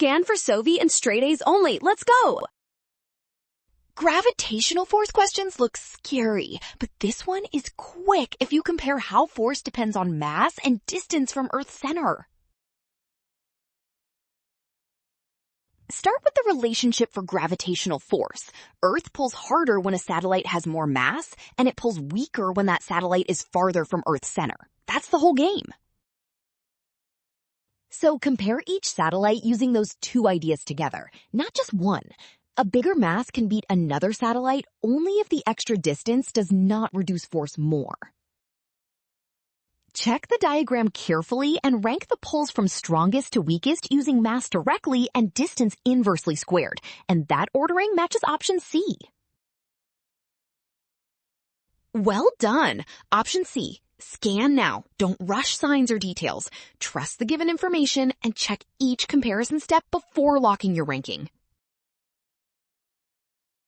Scan for Sovi and straight A's only. Let's go! Gravitational force questions look scary, but this one is quick if you compare how force depends on mass and distance from Earth's center. Start with the relationship for gravitational force. Earth pulls harder when a satellite has more mass, and it pulls weaker when that satellite is farther from Earth's center. That's the whole game. So compare each satellite using those two ideas together, not just one. A bigger mass can beat another satellite only if the extra distance does not reduce force more. Check the diagram carefully and rank the pulls from strongest to weakest using mass directly and distance inversely squared, and that ordering matches option C. Well done! Option C. Scan now. Don't rush signs or details. Trust the given information and check each comparison step before locking your ranking.